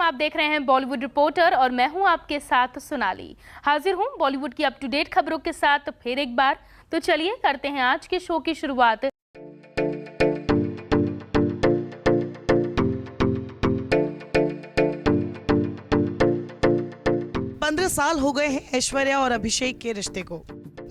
आप देख रहे हैं बॉलीवुड रिपोर्टर और मैं हूं आपके साथ सोनाली। हाजिर हूं बॉलीवुड की अप टू डेट खबरों के साथ फिर एक बार। तो चलिए करते हैं आज के शो की शुरुआत। पंद्रह साल हो गए हैं ऐश्वर्या और अभिषेक के रिश्ते को।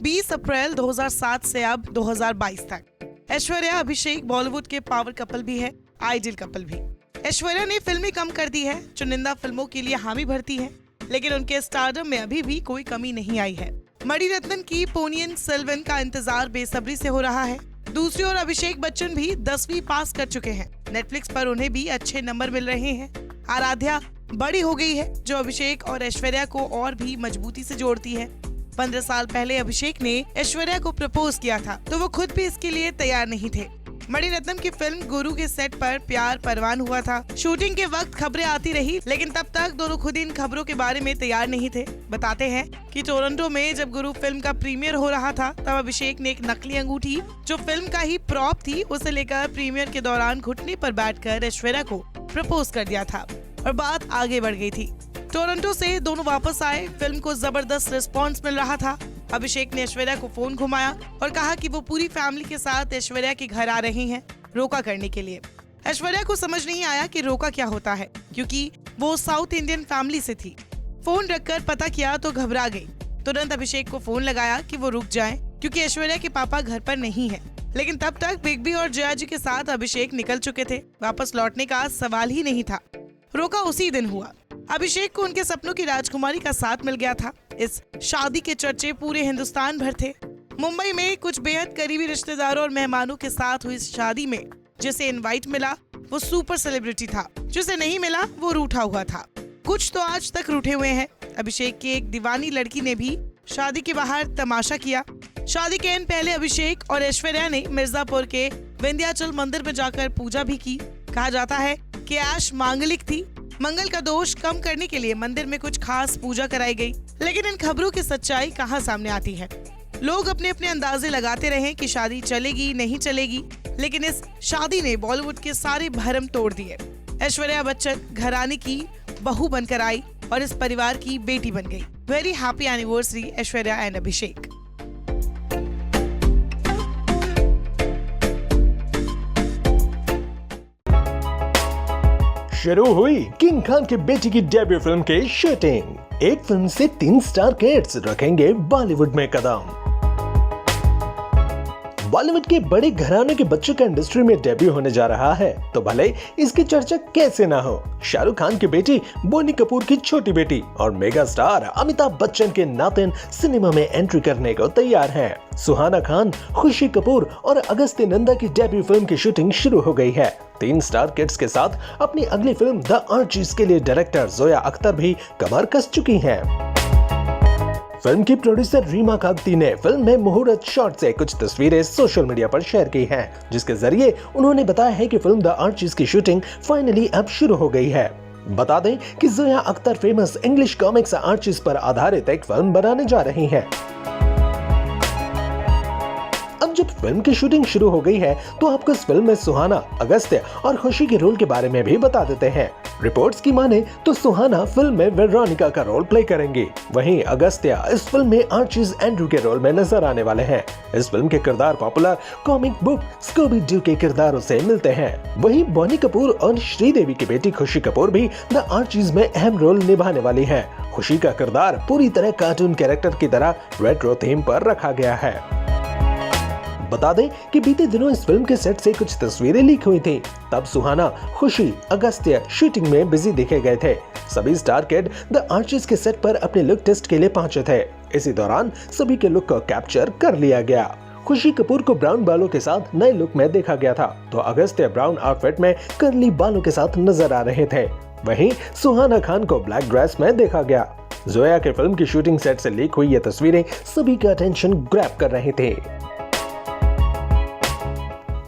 20 अप्रैल 2007 से अब 2022 तक ऐश्वर्या अभिषेक बॉलीवुड के पावर कपल भी है, आइडियल कपल भी। ऐश्वर्या ने फिल्में कम कर दी है, चुनिंदा फिल्मों के लिए हामी भरती है, लेकिन उनके स्टारडम में अभी भी कोई कमी नहीं आई है। मणिरत्नम की पोनियन सेल्वन का इंतजार बेसब्री से हो रहा है। दूसरी ओर अभिषेक बच्चन भी 10वीं पास कर चुके हैं। नेटफ्लिक्स पर उन्हें भी अच्छे नंबर मिल रहे हैं। आराध्या बड़ी हो गई है, जो अभिषेक और ऐश्वर्या को और भी मजबूती से जोड़ती है। 15 साल पहले अभिषेक ने ऐश्वर्या को प्रपोज किया था, तो वो खुद भी इसके लिए तैयार नहीं थे। मणिरत्नम की फिल्म गुरु के सेट पर प्यार परवान हुआ था। शूटिंग के वक्त खबरें आती रही, लेकिन तब तक दोनों खुद इन खबरों के बारे में तैयार नहीं थे। बताते हैं कि टोरंटो में जब गुरु फिल्म का प्रीमियर हो रहा था, तब अभिषेक ने एक नकली अंगूठी, जो फिल्म का ही प्रॉप थी, उसे लेकर प्रीमियर के दौरान घुटने पर बैठकर ऐश्वर्या को प्रपोज कर दिया था और बात आगे बढ़ गई थी। टोरंटो से दोनों वापस आए। फिल्म को जबरदस्त रिस्पांस मिल रहा था। अभिषेक ने ऐश्वर्या को फोन घुमाया और कहा कि वो पूरी फैमिली के साथ ऐश्वर्या के घर आ रहे हैं रोका करने के लिए। ऐश्वर्या को समझ नहीं आया कि रोका क्या होता है, क्योंकि वो साउथ इंडियन फैमिली से थी। फोन रखकर पता किया तो घबरा गई। तुरंत अभिषेक को फोन लगाया कि वो रुक जाएं, क्योंकि ऐश्वर्या के पापा घर पर नहीं है। लेकिन तब तक बिग बी और जया जी के साथ अभिषेक निकल चुके थे। वापस लौटने का सवाल ही नहीं था। रोका उसी दिन हुआ। अभिषेक को उनके सपनों की राजकुमारी का साथ मिल गया था। इस शादी के चर्चे पूरे हिंदुस्तान भर थे। मुंबई में कुछ बेहद करीबी रिश्तेदारों और मेहमानों के साथ हुई इस शादी में जिसे इनवाइट मिला वो सुपर सेलिब्रिटी था, जिसे नहीं मिला वो रूठा हुआ था। कुछ तो आज तक रूठे हुए हैं। अभिषेक की एक दीवानी लड़की ने भी शादी के बाहर तमाशा किया। शादी के दिन पहले अभिषेक और ऐश्वर्या ने मिर्जापुर के विंध्याचल मंदिर में जाकर पूजा भी की। कहा जाता है कि ऐश मांगलिक थी। मंगल का दोष कम करने के लिए मंदिर में कुछ खास पूजा कराई गई। लेकिन इन खबरों की सच्चाई कहां सामने आती है। लोग अपने अपने अंदाजे लगाते रहे कि शादी चलेगी नहीं चलेगी, लेकिन इस शादी ने बॉलीवुड के सारे भरम तोड़ दिए। ऐश्वर्या बच्चन घराने की बहू बनकर आई और इस परिवार की बेटी बन गई। Very happy anniversary Aishwarya and Abhishek. शुरू हुई किंग खान के बेटी की डेब्यू फिल्म की शूटिंग। एक फिल्म से 3 स्टार किड्स रखेंगे बॉलीवुड में कदम। बॉलीवुड के बड़े घराने के बच्चों का इंडस्ट्री में डेब्यू होने जा रहा है, तो भले इसकी चर्चा कैसे ना हो। शाहरुख खान की बेटी बोनी कपूर की छोटी बेटी और मेगा स्टार अमिताभ बच्चन के नातिन सिनेमा में एंट्री करने को तैयार हैं। सुहाना खान, खुशी कपूर और अगस्त्य नंदा की डेब्यू फिल्म की शूटिंग शुरू हो गई है। 3 स्टार किड्स के साथ अपनी अगली फिल्म द आर्चीज के लिए डायरेक्टर जोया अख्तर भी कमर कस चुकी हैं। फिल्म की प्रोड्यूसर रीमा कागती ने फिल्म में मुहूर्त शॉट से कुछ तस्वीरें सोशल मीडिया पर शेयर की हैं, जिसके जरिए उन्होंने बताया है कि फिल्म द आर्चीज की शूटिंग फाइनली अब शुरू हो गई है। बता दें कि Zoya Akhtar famous English comics Archies पर आधारित एक फिल्म बनाने जा रही हैं। अब जब फिल्म की शूटिंग शुरू हो गई है, तो आपको इस फिल्म में सुहाना, अगस्त्य और खुशी के रोल के बारे में भी बता देते हैं। रिपोर्ट्स की माने तो सुहाना फिल्म में वेरोनिका का रोल प्ले करेंगी, वहीं अगस्त्य इस फिल्म में आर्चीज एंड्रू के रोल में नजर आने वाले हैं। इस फिल्म के किरदार popular comic book Scooby Doo के किरदारों से मिलते हैं। वहीं बोनी कपूर और श्रीदेवी की बेटी खुशी कपूर भी द आर्चीज में अहम रोल निभाने वाली है। खुशी का किरदार पूरी तरह कार्टून कैरेक्टर की तरह रेट्रो थीम पर रखा गया है। बता दें कि बीते दिनों इस फिल्म के सेट से कुछ तस्वीरें लीक हुई थी। तब सुहाना, खुशी, अगस्त्य शूटिंग में बिजी दिखे गए थे। सभी स्टार किड द आर्चीज के सेट पर अपने लुक टेस्ट के लिए पहुंचे थे। इसी दौरान सभी के लुक को कैप्चर कर लिया गया। खुशी कपूर को ब्राउन बालों के साथ नए लुक में देखा गया था, तो अगस्त्य ब्राउन आउटफिट में कर्ली बालों के साथ नजर आ रहे थे। वहीं सुहाना खान को ब्लैक ड्रेस में देखा गया। जोया के फिल्म की शूटिंग सेट से लीक हुई ये तस्वीरें सभी का अटेंशन ग्रैब कर रही थी।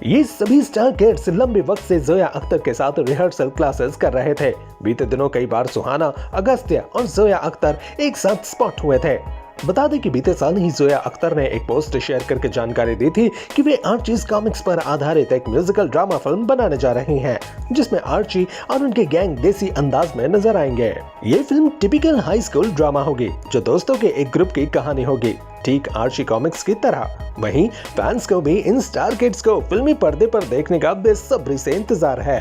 ये सभी स्टार किड्स लंबे वक्त से जोया अख्तर के साथ रिहर्सल क्लासेस कर रहे थे। बीते दिनों कई बार सुहाना, अगस्त्य और जोया अख्तर एक साथ स्पॉट हुए थे। बता दें कि बीते साल ही जोया अख्तर ने एक पोस्ट शेयर करके जानकारी दी थी कि वे आर्चीज कॉमिक्स पर आधारित एक म्यूजिकल ड्रामा फिल्म बनाने जा रही हैं, जिसमें आर्ची और उनके गैंग देसी अंदाज में नजर आएंगे। ये film typical high school drama होगी जो दोस्तों के एक ग्रुप की कहानी होगी, ठीक आर्ची कॉमिक्स की तरह। वहीं फैंस को भी इन स्टार किड्स को फिल्मी पर्दे पर देखने का बेसब्री से इंतजार है।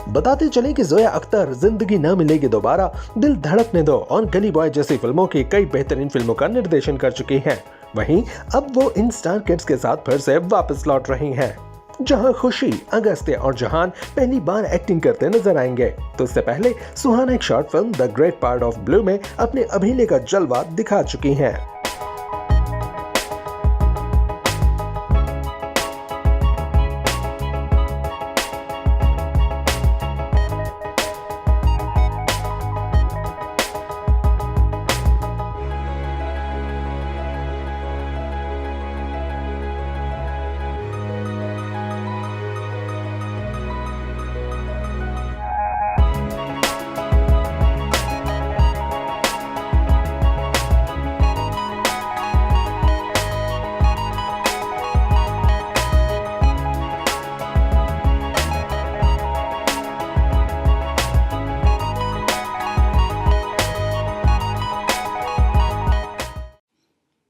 बताते चले कि जोया अख्तर जिंदगी न मिलेगी दोबारा, दिल धड़कने दो और गली बॉय जैसी फिल्मों की कई बेहतरीन फिल्मों का निर्देशन कर चुकी हैं। वहीं अब वो इन स्टार किड्स के साथ फिर से वापस लौट रही हैं, जहां खुशी, अगस्त्य और जहान पहली बार एक्टिंग करते नजर आएंगे। तो इससे पहले सुहाना एक short film the great part of blue में अपने अभिनय का जलवा दिखा चुकी हैं।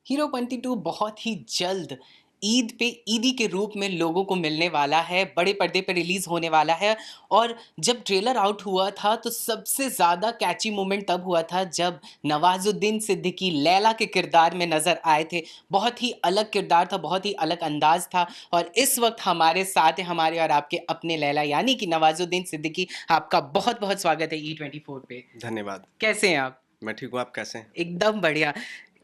हीरोपंती 2 बहुत ही जल्द ईद पे ईदी के रूप में लोगों को मिलने वाला है, बड़े पर्दे पे रिलीज होने वाला है। और जब ट्रेलर आउट हुआ था तो सबसे ज़्यादा कैची मोमेंट तब हुआ था जब नवाजुद्दीन सिद्दीकी लैला के किरदार में नज़र आए थे। बहुत ही अलग किरदार था, बहुत ही अलग अंदाज था। और इस वक्त हमारे साथ है हमारे और आपके अपने लैला यानी कि नवाजुद्दीन सिद्दीकी। आपका बहुत बहुत स्वागत है E24 पे। धन्यवाद। कैसे हैं आप? मैं ठीक हूँ, आप कैसे हैं? एकदम बढ़िया।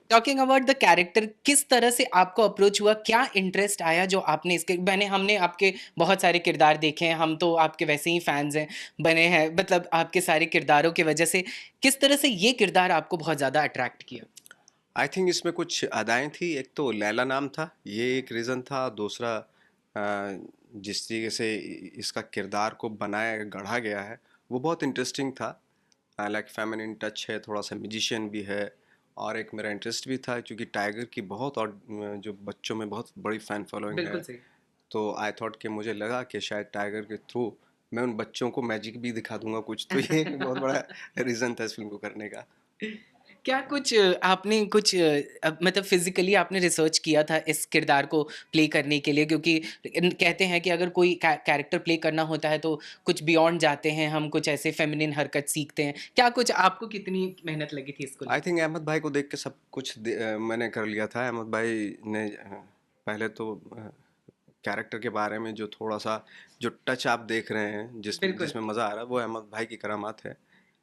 टॉकिंग अबाउट द कैरेक्टर, किस तरह से आपको अप्रोच हुआ, क्या इंटरेस्ट आया जो आपने इसके हमने आपके बहुत सारे किरदार देखे हैं, हम तो आपके वैसे ही फैंस हैं बने हैं, मतलब आपके सारे किरदारों की वजह से किस तरह से ये किरदार आपको बहुत ज़्यादा अट्रैक्ट किया? आई थिंक इसमें कुछ अदाएँ थी। एक तो लैला नाम था, ये एक रीज़न था। दूसरा जिस तरीके से इसका किरदार को बनाया गढ़ा गया है वो बहुत इंटरेस्टिंग था। लाइक फेमिनिन टच है, थोड़ा सा म्यूजिशियन भी है। और एक मेरा इंटरेस्ट भी था क्योंकि टाइगर की बहुत और जो बच्चों में बहुत बड़ी फ़ैन फॉलोइंग है। बिल्कुल सही। तो आई थॉट कि मुझे लगा कि शायद टाइगर के थ्रू मैं उन बच्चों को मैजिक भी दिखा दूंगा कुछ। तो ये बहुत बड़ा रीज़न था इस फिल्म को करने का। क्या कुछ आपने कुछ मतलब फिजिकली आपने रिसर्च किया था इस किरदार को प्ले करने के लिए? क्योंकि कहते हैं कि अगर कोई कैरेक्टर प्ले करना होता है तो कुछ बियॉन्ड जाते हैं, हम कुछ ऐसे फेमिनिन हरकत सीखते हैं। क्या कुछ आपको कितनी मेहनत लगी थी इसको? आई थिंक अहमद भाई को देख के सब कुछ मैंने कर लिया था। अहमद भाई ने पहले तो कैरेक्टर के बारे में जो थोड़ा सा जो टच आप देख रहे हैं जिसमें मज़ा आ रहा है वो अहमद भाई की करामात है।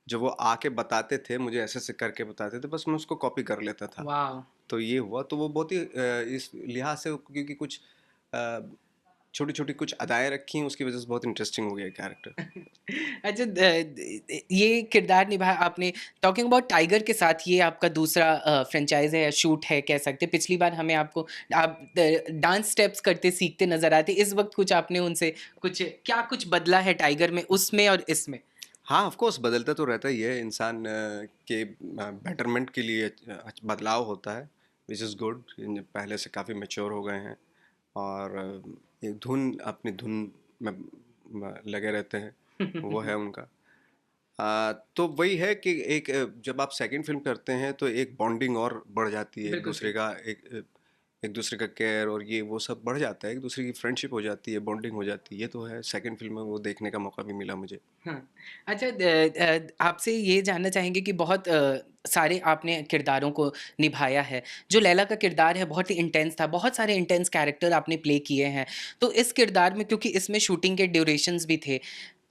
जो वो आके बताते थे, मुझे ऐसे करके बताते थे, बस मैं उसको कॉपी कर लेता था। वाह। तो ये हुआ, तो वो बहुत ही इस लिहाज से क्योंकि कुछ छोटी छोटी कुछ अदाएँ रखी उसकी वजह से बहुत इंटरेस्टिंग हो गया कैरेक्टर। अच्छा, ये किरदार निभाया आपने। टॉकिंग अबाउट टाइगर के साथ ये आपका दूसरा फ्रेंचाइज है या शूट है कह सकते हैं। पिछली बार हमें आप डांस स्टेप्स करते सीखते नजर आते, इस वक्त कुछ आपने उनसे कुछ बदला है टाइगर में, उसमें और इसमें? हाँ, ऑफ कोर्स बदलता तो रहता ही है। इंसान के बेटरमेंट के लिए बदलाव होता है, विच इज़ गुड। पहले से काफ़ी मैच्योर हो गए हैं और एक अपनी धुन में लगे रहते हैं। वो है उनका। तो वही है कि एक जब आप सेकंड फिल्म करते हैं तो एक बॉन्डिंग और बढ़ जाती है, एक दूसरे का केयर और ये वो सब बढ़ जाता है, एक दूसरे की फ्रेंडशिप हो जाती है, बॉन्डिंग हो जाती है। ये तो है, सेकंड फिल्म में वो देखने का मौका भी मिला मुझे। हाँ। अच्छा, आपसे ये जानना चाहेंगे कि बहुत सारे आपने किरदारों को निभाया है। जो लैला का किरदार है बहुत ही इंटेंस था, बहुत सारे इंटेंस कैरेक्टर आपने प्ले किए हैं। तो इस किरदार में क्योंकि इसमें शूटिंग के ड्यूरेशंस भी थे,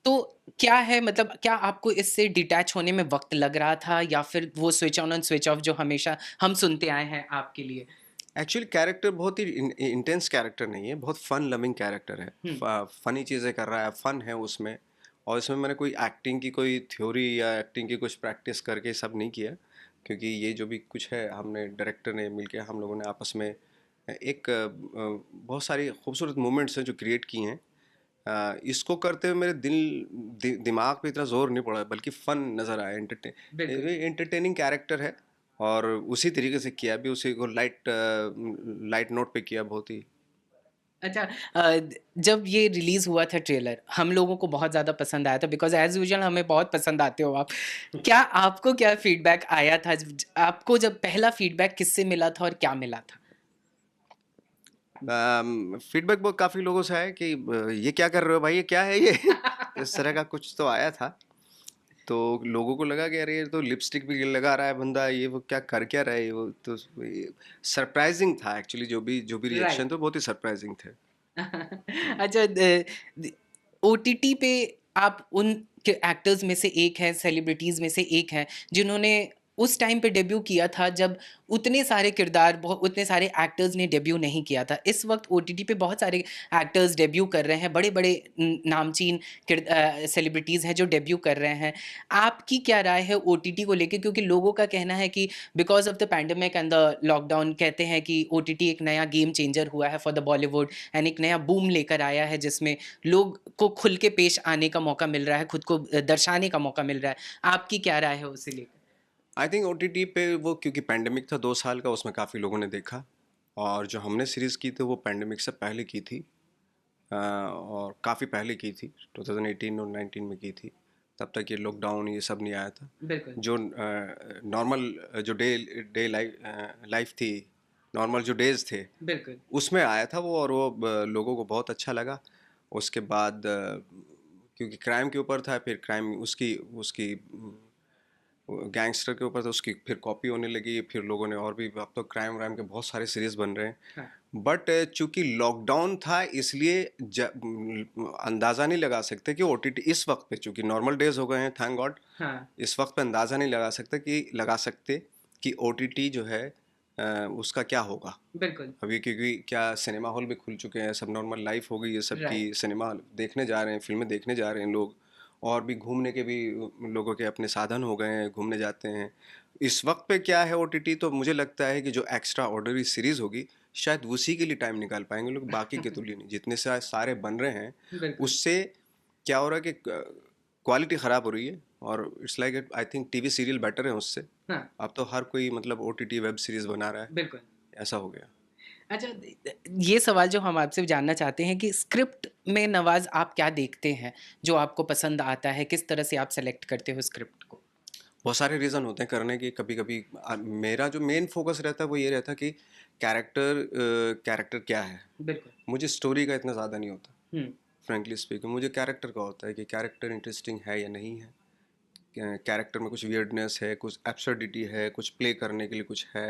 तो क्या है मतलब क्या आपको इससे डिटैच होने में वक्त लग रहा था या फिर वो switch on and switch off जो हमेशा हम सुनते आए हैं आपके लिए? एक्चुअली कैरेक्टर बहुत ही इंटेंस कैरेक्टर नहीं है, बहुत फन लविंग कैरेक्टर है। फनी चीज़ें कर रहा है, फन है उसमें। और इसमें मैंने कोई एक्टिंग की कोई थ्योरी या एक्टिंग की कुछ प्रैक्टिस करके सब नहीं किया, क्योंकि ये जो भी कुछ है हमने डायरेक्टर ने मिलके हम लोगों ने आपस में एक बहुत सारी खूबसूरत मोमेंट्स हैं जो क्रिएट की हैं। इसको करते हुए मेरे दिमाग पे इतना जोर नहीं पड़ा, बल्कि फ़न नज़र आया। एंटरटेनिंग कैरेक्टर है और उसी तरीके से किया भी, उसी को लाइट नोट पे किया बहुत ही। अच्छा, जब ये रिलीज हुआ था ट्रेलर, हम लोगों को बहुत ज़्यादा पसंद आया था, बिकॉज एज यूजुअल हमें बहुत पसंद आते हो आप। क्या आपको क्या फीडबैक आया था? आपको जब पहला फीडबैक किससे मिला था और क्या मिला था? फीडबैक बहुत काफ़ी लोगों से आया कि ये क्या कर रहे हो भाई, ये क्या है ये इस तरह का कुछ तो आया था। तो लोगों को लगा कि अरे ये तो लिपस्टिक भी लगा रहा है बंदा, ये वो क्या कर क्या रहा है, वो तो सरप्राइजिंग था एक्चुअली। जो भी रिएक्शन राइट। थे बहुत ही सरप्राइजिंग थे। अच्छा, ओटीटी पे आप उन एक्टर्स में से एक हैं, सेलिब्रिटीज में से एक हैं जिन्होंने उस टाइम पे डेब्यू किया था जब उतने सारे किरदार, बहुत उतने सारे एक्टर्स ने डेब्यू नहीं किया था। इस वक्त ओटीटी पे बहुत सारे एक्टर्स डेब्यू कर रहे हैं, बड़े बड़े नामचीन सेलिब्रिटीज़ हैं जो डेब्यू कर रहे हैं। आपकी क्या राय है ओटीटी को लेके? क्योंकि लोगों का कहना है कि because of the pandemic and the lockdown, कहते हैं कि ओटीटी एक नया गेम चेंजर हुआ है फॉर द बॉलीवुड, एंड एक नया बूम लेकर आया है जिसमें लोग को खुल के पेश आने का मौका मिल रहा है, खुद को दर्शाने का मौका मिल रहा है। आपकी क्या राय है उसे लेकर? आई थिंक ओटीटी पे वो, क्योंकि पैंडेमिक था 2 साल का, उसमें काफ़ी लोगों ने देखा। और जो हमने सीरीज़ की थी वो पैंडेमिक से पहले की थी, और काफ़ी पहले की थी, 2018 और 19 में की थी। तब तक ये लॉकडाउन ये सब नहीं आया था। बिल्कुल। जो नॉर्मल जो डे लाइफ थी, नॉर्मल जो डेज थे, बिल्कुल। उसमें आया था वो, और वो लोगों को बहुत अच्छा लगा। उसके बाद क्योंकि क्राइम के ऊपर था, फिर क्राइम उसकी उसकी गैंगस्टर के ऊपर, तो उसकी फिर कॉपी होने लगी। फिर लोगों ने और भी, अब तो क्राइम व्राइम के बहुत सारे सीरीज बन रहे हैं। हाँ। बट चूंकि लॉकडाउन था, इसलिए अंदाज़ा नहीं लगा सकते कि ओटीटी इस वक्त पे, चूंकि नॉर्मल डेज हो गए हैं थैंक गॉड, हाँ। इस वक्त पे अंदाज़ा नहीं लगा सकते कि ओटीटी जो है उसका क्या होगा बिल्कुल। अभी। क्योंकि क्या सिनेमा हॉल भी खुल चुके हैं, सब नॉर्मल लाइफ हो गई है सबकी, राइट। सिनेमा देखने जा रहे हैं, फिल्में देखने जा रहे हैं लोग, और भी घूमने के भी लोगों के अपने साधन हो गए हैं, घूमने जाते हैं। इस वक्त पे क्या है ओटीटी, तो मुझे लगता है कि जो एक्स्ट्रा ऑर्डिनरी सीरीज़ होगी, शायद उसी के लिए टाइम निकाल पाएंगे लोग, बाकी के तो लिए नहीं। जितने सारे बन रहे हैं, बिल्कुल। उससे क्या हो रहा है कि क्वालिटी ख़राब हो रही है, और it's like I think TV serial better है उससे। हाँ। अब तो हर कोई मतलब ओटीटी वेब सीरीज़ बना रहा है, बिल्कुल। ऐसा हो गया। अच्छा, ये सवाल जो हम आपसे जानना चाहते हैं कि स्क्रिप्ट में नवाज़ आप क्या देखते हैं जो आपको पसंद आता है? किस तरह से आप सेलेक्ट करते हो स्क्रिप्ट को? बहुत सारे रीज़न होते हैं करने के। कभी कभी मेरा जो मेन फोकस रहता है वो ये रहता है कि कैरेक्टर क्या है। बिल्कुल। मुझे स्टोरी का इतना ज़्यादा नहीं होता, हुँ। Frankly speaking. मुझे कैरेक्टर का होता है कि कैरेक्टर इंटरेस्टिंग है या नहीं है, कैरेक्टर में कुछ वियर्डनेस है, कुछ एब्सर्डिटी है, कुछ प्ले करने के लिए कुछ है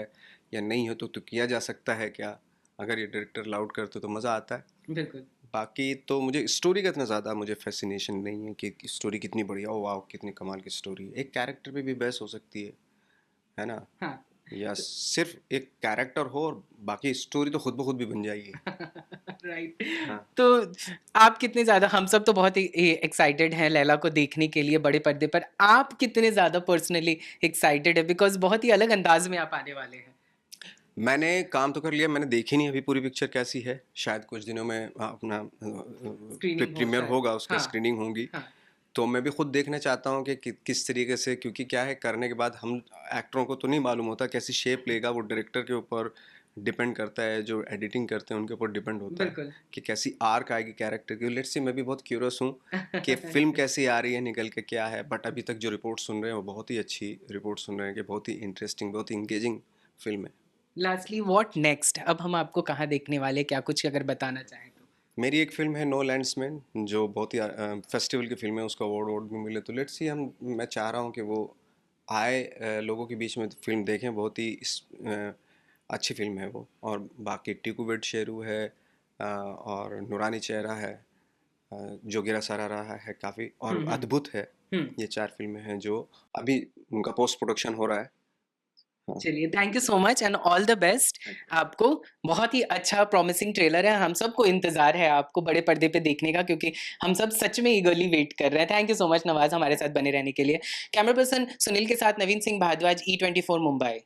या नहीं है, तो किया जा सकता है क्या। अगर ये डायरेक्टर लाउड करते तो मज़ा आता है। बिल्कुल। बाकी तो मुझे स्टोरी का इतना ज़्यादा मुझे फैसिनेशन नहीं है कि स्टोरी कितनी बढ़िया हो, वाह कितनी कमाल की स्टोरी है। एक कैरेक्टर पे भी बहस हो सकती है ना। हाँ। या सिर्फ एक कैरेक्टर हो और बाकी स्टोरी तो खुद ब खुद भी बन जाएगी। राइट। हाँ। तो आप कितने ज़्यादा, हम सब तो बहुत ही एक्साइटेड हैं लैला को देखने के लिए बड़े पर्दे पर। आप कितने ज़्यादा पर्सनली एक्साइटेड है? बिकॉज़ बहुत ही अलग अंदाज़ में आप आने वाले हैं। मैंने काम तो कर लिया, मैंने देखी नहीं अभी पूरी पिक्चर कैसी है। शायद कुछ दिनों में अपना स्क्रीनिंग हो प्रीमियर शायद। होगा उसका, हाँ। स्क्रीनिंग होगी। हाँ। तो मैं भी खुद देखना चाहता हूँ कि किस तरीके से, क्योंकि क्या है करने के बाद हम एक्टरों को तो नहीं मालूम होता कैसी शेप लेगा, वो डायरेक्टर के ऊपर डिपेंड करता है, जो एडिटिंग करते हैं उनके ऊपर डिपेंड होता है बिल्कुल। कि कैसी आर्क आएगी कैरेक्टर की। लेट्स सी, मैं भी बहुत क्यूरियस हूँ कि फिल्म कैसी आ रही है, निकल के क्या है। बट अभी तक जो रिपोर्ट सुन रहे हैं वो बहुत ही अच्छी रिपोर्ट सुन रहे हैं कि बहुत ही इंटरेस्टिंग, बहुत ही इंगेजिंग फिल्म है। Lastly what next? अब हम आपको कहाँ देखने वाले, क्या कुछ अगर बताना चाहें तो? मेरी एक फिल्म है नो लैंड्समैन, जो बहुत ही फेस्टिवल की फिल्म है, उसका अवार्ड भी मिले। तो लेट्स सी, मैं चाह रहा हूँ कि वो आए, लोगों के बीच में फिल्म देखें। बहुत ही अच्छी फिल्म है वो। और बाकी टीकू वेड शेरू है, और नूरानी चेहरा है, जोगिरा सरारा है काफ़ी, और अद्भुत है। ये 4 फिल्में हैं जो अभी उनका पोस्ट प्रोडक्शन हो रहा है। चलिए, thank you so much and all the best आपको। बहुत ही अच्छा प्रॉमिसिंग ट्रेलर है, हम सबको इंतजार है आपको बड़े पर्दे पे देखने का, क्योंकि हम सब सच में ईगरली वेट कर रहे हैं। Thank you so much Nawaz हमारे साथ बने रहने के लिए। कैमरा पर्सन सुनील के साथ नवीन सिंह भारद्वाज, E24 मुंबई।